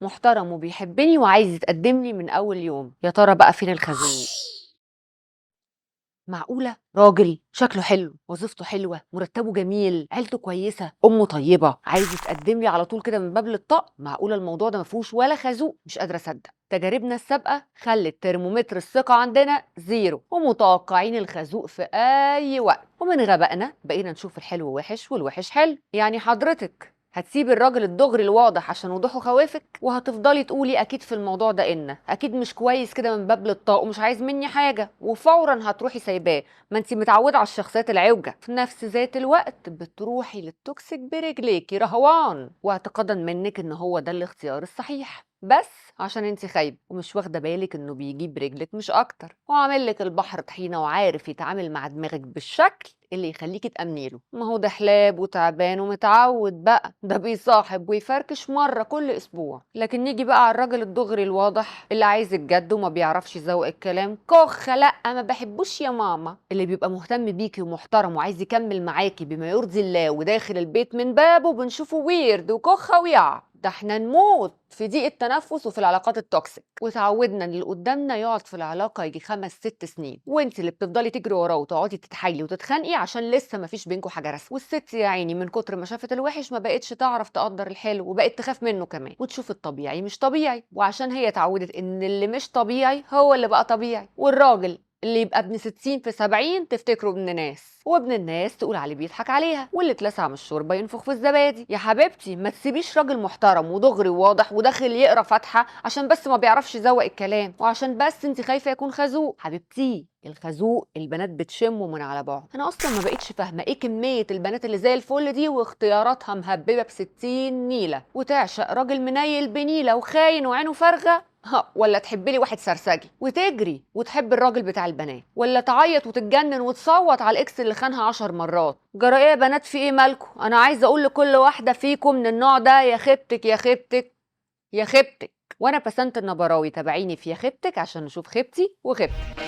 محترم وبيحبني وعايز يتقدم لي من أول يوم، يا ترى بقى فين الخازوق؟ معقولة؟ راجل شكله حلو، وظيفته حلوة، مرتبه جميل، عيلته كويسة، أمه طيبة، عايز يتقدم لي على طول كده من باب للطاق؟ معقولة الموضوع ده مفيهوش ولا خازوق؟ مش قادرة أصدق. تجاربنا السابقة خلت ترمومتر الثقة عندنا زيرو، ومتوقعين الخازوق في أي وقت، ومن غبائنا بقينا نشوف الحلو وحش والوحش حلو. يعني حضرتك هتسيبي الراجل الدغري الواضح عشان وضوحه خوافك، وهتفضلي تقولي اكيد في الموضوع ده اكيد مش كويس كده من باب للطاق ومش عايز مني حاجه، وفورا هتروحي سايباه. ما انتي متعوده على الشخصيات العوجه. في نفس ذات الوقت بتروحي للتوكسيك برجليكي رهوان، واعتقادا منك ان هو ده الاختيار الصحيح، بس عشان انتي خايبه ومش واخده بالك انه بيجيب رجلك مش اكتر، وعامل لك البحر طحينه وعارف يتعامل مع دماغك بالشكل اللي يخليكي تأمني له. ما هو ده حلاب وتعبان ومتعود بقى، ده بيصاحب ويفركش مرة كل أسبوع. لكن نيجي بقى على الراجل الدغري الواضح اللي عايز الجد وما بيعرفش يزوق الكلام، كخ لأ ما بحبوش يا ماما، اللي بيبقى مهتم بيكي ومحترم وعايز يكمل معاكي بما يرضي الله، وداخل البيت من بابه بنشوفه ويرد وكخة ويع. ده احنا نموت في ضيق التنفس وفي العلاقات التوكسيك، وتعودنا ان اللي قدامنا يقعد في العلاقه يجي 5 6 سنين، وانت اللي بتفضلي تجري وراه وتقعدي تتحايلي وتتخانقي عشان لسه ما فيش بينكم حاجه رسميه. والست يا عيني من كتر ما شافت الوحش ما بقتش تعرف تقدر الحلو، وبقت تخاف منه كمان، وتشوف الطبيعي مش طبيعي، وعشان هي اتعودت ان اللي مش طبيعي هو اللي بقى طبيعي. والراجل اللي يبقى ابن 60 في 70 تفتكره ابن ناس، وابن الناس تقول عليه بيضحك عليها، واللي اتلسع من الشوربه ينفخ في الزبادي. يا حبيبتي ما تسيبيش راجل محترم ودغري وواضح وداخل يقرا فاتحه عشان بس ما بيعرفش يزوق الكلام، وعشان بس انت خايفه يكون خازوق. حبيبتي الخازوق البنات بتشمه من على بعد. انا اصلا ما بقتش فاهمه ايه كميه البنات اللي زي الفل دي واختياراتها مهببه بستين نيله، وتعشق راجل منيل بنيله وخاين وعينه فارغه، ولا تحب لي واحد سرسجي وتجري وتحب الراجل بتاع البنات، ولا تعيط وتتجنن وتصوت على الاكس اللي خانها 10 مرات. جرى ايه يا بنات؟ في ايه مالكم؟ انا عايزه اقول لكل واحده فيكم من النوع ده يا خيبتك يا خيبتك يا خيبتك. وانا بسنت النبراوي، تابعيني في يا خيبتك عشان نشوف خيبتي وخيبتك.